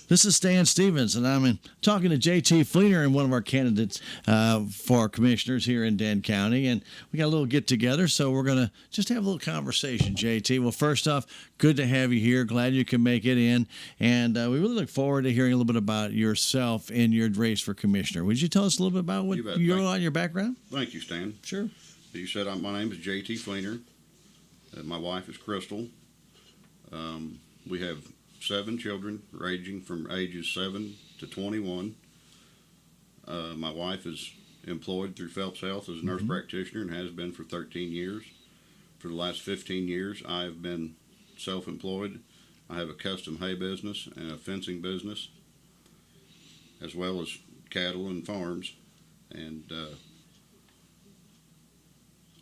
This is Stan Stevens, and I'm talking to JT Fleener and one of our candidates for our commissioners here in Dent County. And we got a little get-together, so we're going to just have a little conversation, JT. Well, first off, good to have you here. Glad you can make it in. And we really look forward to hearing a little bit about yourself and your race for commissioner. Would you tell us a little bit about what your background? Thank you, Stan. Sure. You said my name is JT Fleener. My wife is Crystal. We have 7 children ranging from ages 7 to 21. My wife is employed through Phelps Health as a nurse practitioner and has been for 13 years. For the last 15 years, I have been self-employed. I have a custom hay business and a fencing business, as well as cattle and farms. And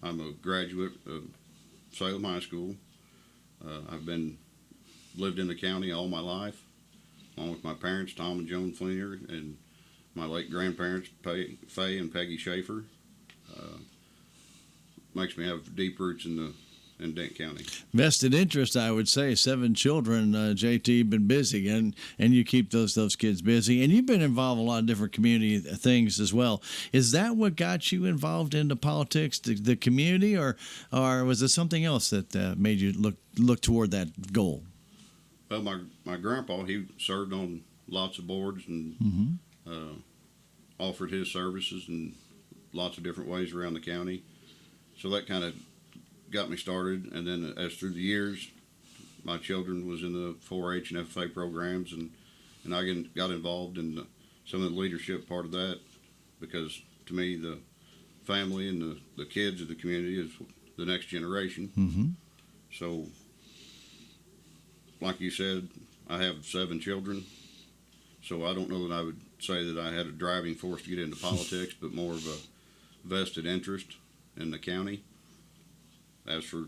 I'm a graduate of Salem High School. I've lived in the county all my life, along with my parents, Tom and Joan Fleener, and my late grandparents, Faye and Peggy Schaefer. Makes me have deep roots in Dent County. Vested interest, I would say. 7 children, JT, been busy, and you keep those kids busy. And you've been involved in a lot of different community things as well. Is that what got you involved into politics, the community, or was it something else that made you look toward that goal? Well, my grandpa, he served on lots of boards and offered his services in lots of different ways around the county. So that kind of got me started. And then as through the years, my children was in the 4-H and FFA programs, and I got involved in some of the leadership part of that, because to me the family and the kids of the community is the next generation. So like you said, I have 7 children, so I don't know that I would say that I had a driving force to get into politics, but more of a vested interest in the county. As for,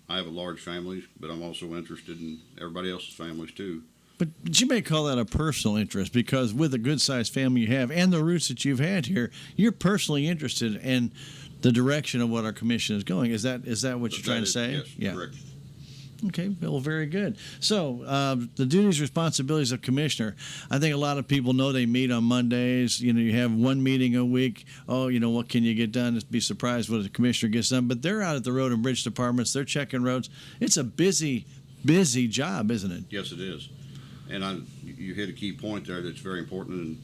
I have a large family, but I'm also interested in everybody else's families too. But you may call that a personal interest, because with the good-sized family you have and the roots that you've had here, you're personally interested in the direction of what our commission is going. Is that what you're trying to say? Yes, yeah. Correct. Okay, well, very good. So the duties, responsibilities of commissioner, I think a lot of people know they meet on Mondays. You have one meeting a week. Oh, what can you get done? Just be surprised what the commissioner gets done. But they're out at the road and bridge departments. They're checking roads. It's a busy job, isn't it? Yes, it is. And you hit a key point there that's very important, and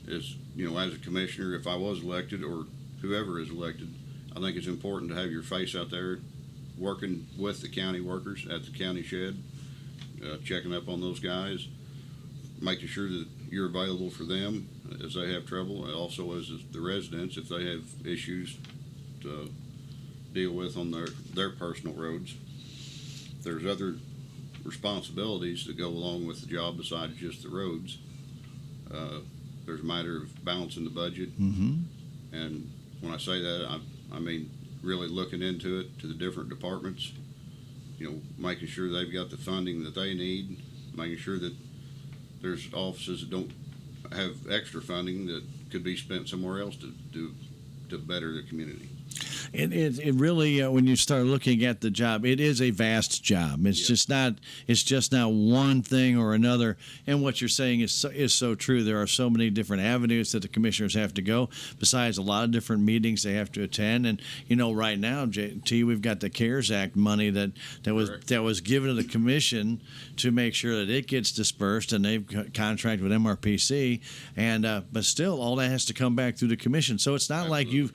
is, as a commissioner, if I was elected or whoever is elected, I think it's important to have your face out there working with the county workers at the county shed, checking up on those guys, making sure that you're available for them as they have trouble, and also as the residents if they have issues to deal with on their personal roads. There's other responsibilities that go along with the job besides just the roads. There's a matter of balancing the budget, and when I say that, I mean really looking into it to the different departments, making sure they've got the funding that they need, making sure that there's offices that don't have extra funding that could be spent somewhere else to better the community. It really, when you start looking at the job, it is a vast job. It's just not one thing or another. And what you're saying is so true. There are so many different avenues that the commissioners have to go, besides a lot of different meetings they have to attend. And right now, JT, we've got the CARES Act money that was given to the commission to make sure that it gets dispersed, and they've contracted with MRPC. And but still, all that has to come back through the commission. So it's not like you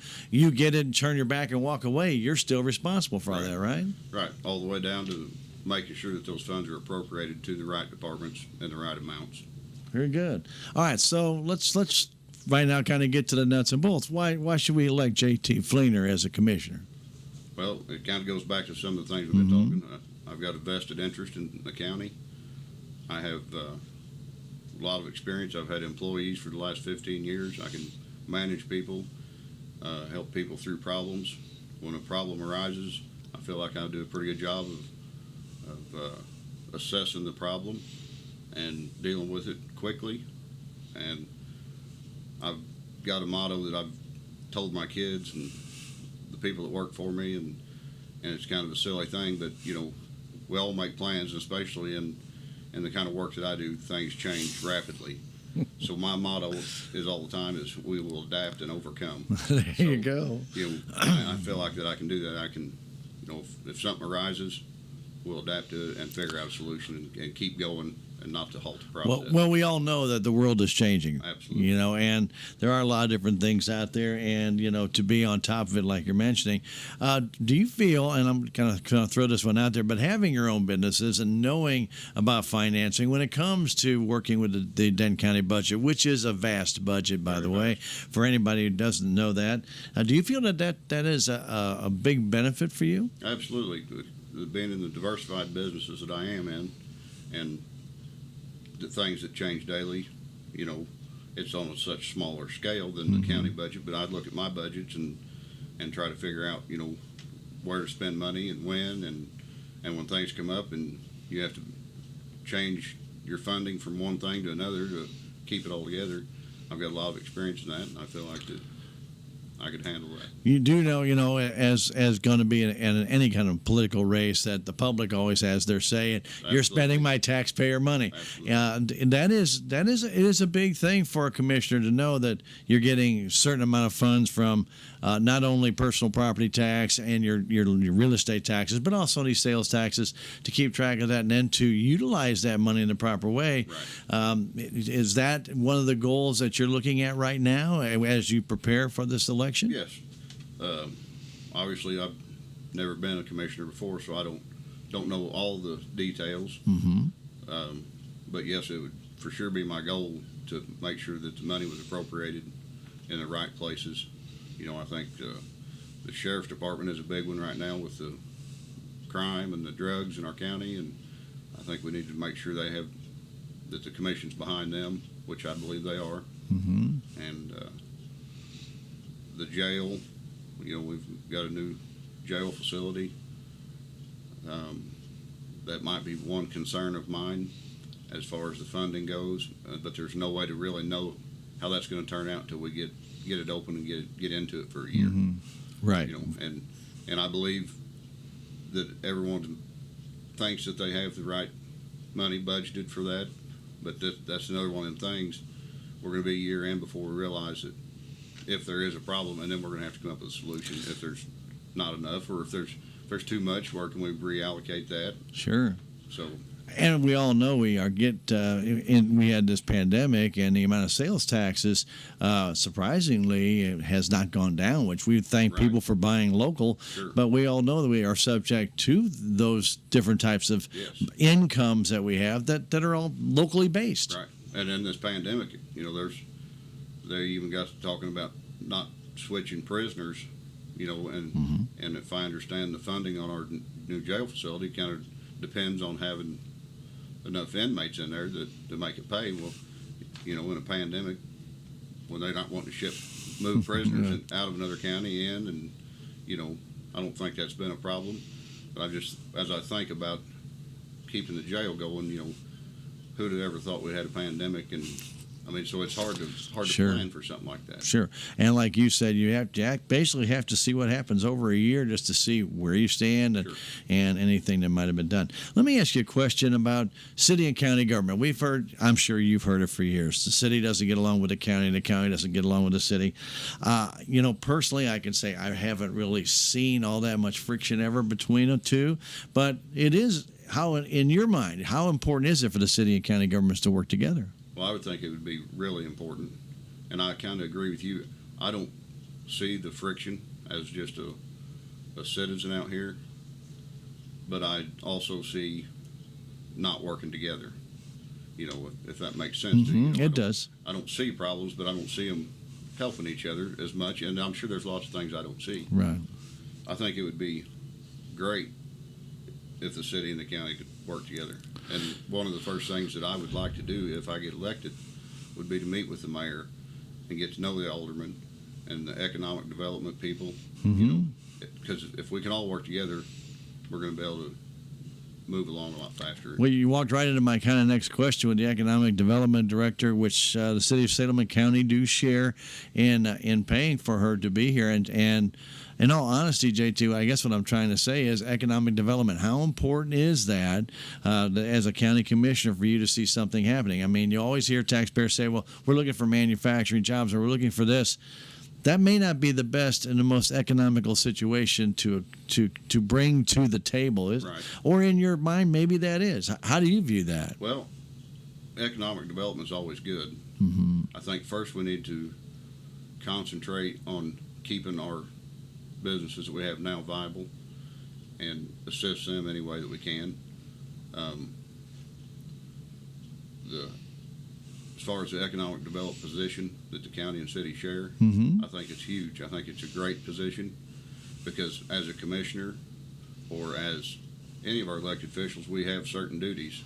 get it and turn your back and walk away. You're still responsible for all that, right? Right, all the way down to making sure that those funds are appropriated to the right departments and the right amounts. Very good. All right, so let's right now kind of get to the nuts and bolts. Why should we elect JT Fleener as a commissioner? Well, it kind of goes back to some of the things we've been talking. I've got a vested interest in the county. I have a lot of experience. I've had employees for the last 15 years. I can manage people, help people through problems. When a problem arises, I feel like I do a pretty good job of assessing the problem and dealing with it quickly. And I've got a motto that I've told my kids and the people that work for me, and it's kind of a silly thing, but we all make plans, especially in and the kind of work that I do, things change rapidly. So my motto is all the time is we will adapt and overcome. There you go. I feel like that I can do that. I can, if something arises, we'll adapt to it and figure out a solution and keep going and not to halt the process. Well, we all know that the world is changing. Absolutely. And there are a lot of different things out there, and to be on top of it, like you're mentioning, do you feel? And I'm going to throw this one out there, but having your own businesses and knowing about financing when it comes to working with the Dent County budget, which is a vast budget, by the way, for anybody who doesn't know that, do you feel that is a big benefit for you? Absolutely. Being in the diversified businesses that I am in, and the things that change daily, it's on a such smaller scale than the county budget, but I'd look at my budgets and try to figure out, where to spend money and when, and when things come up and you have to change your funding from one thing to another to keep it all together. I've got a lot of experience in that, and I feel like that I could handle that. You do know, as going to be in any kind of political race, that the public always has their say. And you're spending my taxpayer money. And that is a big thing for a commissioner to know that you're getting a certain amount of funds from not only personal property tax and your real estate taxes, but also these sales taxes, to keep track of that and then to utilize that money in the proper way. Right. Is that one of the goals that you're looking at right now as you prepare for this election? Yes. Obviously, I've never been a commissioner before, so I don't know all the details. Mm-hmm. But yes, it would for sure be my goal to make sure that the money was appropriated in the right places. I think the sheriff's department is a big one right now with the crime and the drugs in our county, and I think we need to make sure that the commission's behind them, which I believe they are. Mm-hmm. And the jail, we've got a new jail facility. That might be one concern of mine as far as the funding goes, but there's no way to really know how that's going to turn out until we get it open and get into it for a year. Mm-hmm. Right. And I believe that everyone thinks that they have the right money budgeted for that, but that's another one of them things. We're going to be a year in before we realize that if there is a problem, and then we're going to have to come up with a solution if there's not enough, or if there's too much, where can we reallocate that? Sure. So. And we all know we had this pandemic, and the amount of sales taxes, surprisingly, it has not gone down, which we thank people for buying local. Sure. But we all know that we are subject to those different types of incomes that we have that are all locally based. Right. And in this pandemic, they even got to talking about not switching prisoners, and if I understand the funding on our new jail facility kind of depends on having enough inmates in there to make it pay. Well, in a pandemic, when they're not wanting to move prisoners out of another county in, and I don't think that's been a problem. But as I think about keeping the jail going, who'd have ever thought we had a pandemic? And so it's hard to plan for something like that. Sure. And like you said, you basically have to see what happens over a year just to see where you stand and anything that might have been done. Let me ask you a question about city and county government. I'm sure you've heard it for years. The city doesn't get along with the county doesn't get along with the city. Personally, I can say I haven't really seen all that much friction ever between the two, but it is, in your mind, how important is it for the city and county governments to work together? Well, I would think it would be really important, and I kind of agree with you. I don't see the friction as just a citizen out here, but I also see not working together, if that makes sense to you. It does. I don't see problems, but I don't see them helping each other as much, and I'm sure there's lots of things I don't see. Right. I think it would be great if the city and the county could work together. And one of the first things that I would like to do if I get elected would be to meet with the mayor and get to know the aldermen and the economic development people. Mm-hmm. Because if we can all work together, we're going to be able to move along a lot faster. Well, you walked right into my kind of next question with the economic development director, which the city of Salem and County do share in paying for her to be here. And in all honesty, J2, I guess what I'm trying to say is economic development. How important is that as a county commissioner for you to see something happening? I mean, you always hear taxpayers say, well, we're looking for manufacturing jobs or we're looking for this. That may not be the best and the most economical situation to bring to the table, is, right. Or in your mind, maybe that is. How do you view that? Well, economic development is always good. Mm-hmm. I think first we need to concentrate on keeping our businesses that we have now viable and assist them any way that we can. As far as the economic development position that the county and city share, Mm-hmm. I think it's huge. I think it's a great position because as a commissioner or as any of our elected officials, we have certain duties,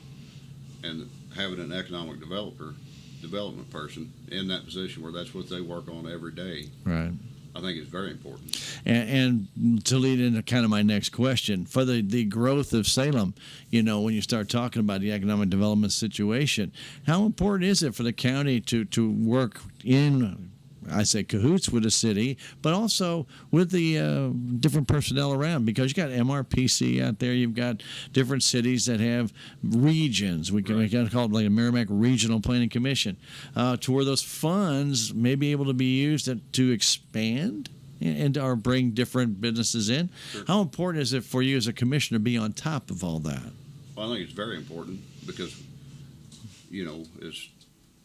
and having an economic development person in that position where that's what they work on every day, Right. I think is very important. And to lead into kind of my next question, for the growth of Salem, when you start talking about the economic development situation, how important is it for the county to work in, I say, cahoots with the city, but also with the different personnel around? Because you got MRPC out there, you've got different cities that have regions. We got to call it like a Merrimack Regional Planning Commission, to where those funds may be able to be used to expand and or bring different businesses in. Sure. How important is it for you as a commissioner to be on top of all that? Well, I think it's very important because,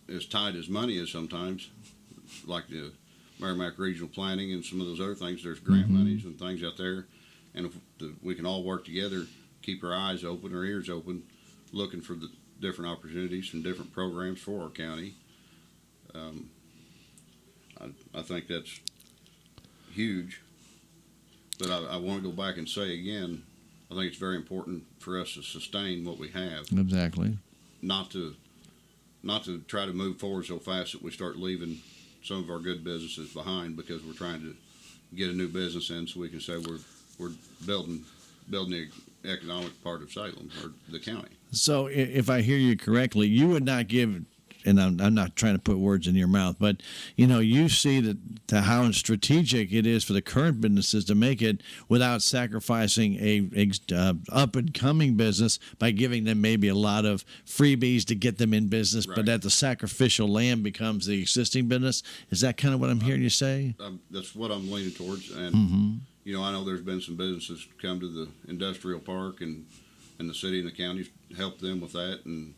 as tight as money is sometimes, like the Merrimack Regional Planning and some of those other things, there's grant monies and things out there. And if we can all work together, keep our eyes open, our ears open, looking for the different opportunities and different programs for our county, I think that's huge. But I want to go back and say again, I think it's very important for us to sustain what we have. Exactly. Not to try to move forward so fast that we start leaving some of our good businesses behind because we're trying to get a new business in so we can say we're building the economic part of Salem or the county. So if I hear you correctly, you would not give, and I'm not trying to put words in your mouth, but you see that how strategic it is for the current businesses to make it without sacrificing a up and coming business by giving them maybe a lot of freebies to get them in business, Right. but that the sacrificial lamb becomes the existing business. Is that kind of what I'm hearing you say? That's what I'm leaning towards, and I know there's been some businesses come to the industrial park and the city and the counties help them with that, and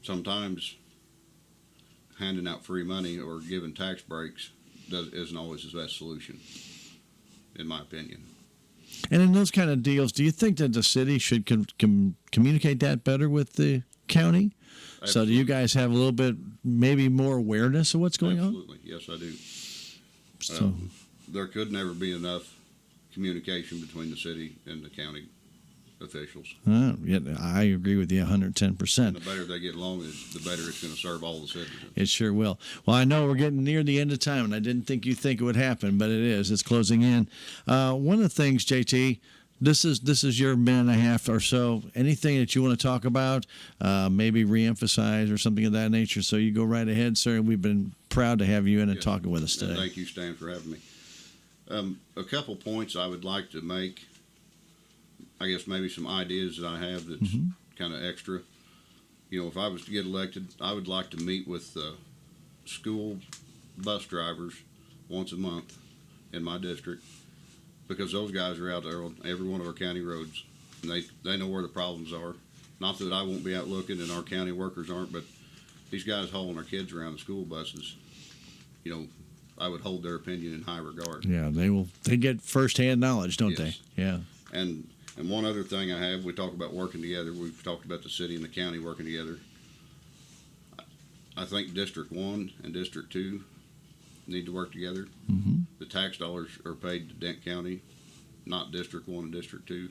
sometimes handing out free money or giving tax breaks isn't always the best solution, in my opinion. And in those kind of deals, do you think that the city should communicate that better with the county? Absolutely. So do you guys have a little bit, maybe more awareness of what's going Absolutely. Yes, I do. So There could never be enough communication between the city and the county officials. yeah, I agree with you 110%. And the better they get along, the better it's going to serve all the citizens. It sure will. Well, I know we're getting near the end of time, and I didn't think you'd think it would happen, but it is. It's closing in. One of the things, JT, this is your minute and a half or so. Anything that you want to talk about, maybe reemphasize or something of that nature, so you go right ahead, sir. We've been proud to have you in and talking with us today. Thank you, Stan, for having me. A couple points I would like to make. I guess maybe some ideas that I have that's kind of extra. If I was to get elected, I would like to meet with school bus drivers once a month in my district, because those guys are out there on every one of our county roads, and they know where the problems are. Not that I won't be out looking and our county workers aren't, but these guys hauling our kids around the school buses, I would hold their opinion in high regard. Yeah, they get firsthand knowledge, don't Yes. they? Yeah. And one other thing I have, we talk about working together. We've talked about the city and the county working together. I think District 1 and District 2 need to work together. Mm-hmm. The tax dollars are paid to Dent County, not District 1 and District 2.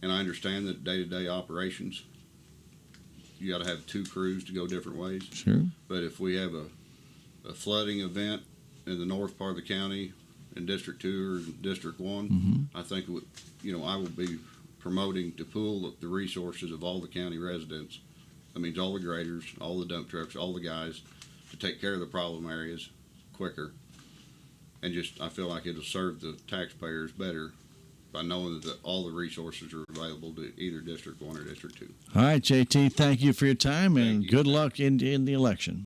And I understand that day-to-day operations, you got to have two crews to go different ways. Sure. But if we have a flooding event in the north part of the county in District 2 or District 1, I think I will be promoting to pool the resources of all the county residents. That means all the graders, all the dump trucks, all the guys, to take care of the problem areas quicker. And just, I feel like it'll serve the taxpayers better by knowing that all the resources are available to either District 1 or District 2. All right, JT, thank you for your time, and Thank you. good luck in the election.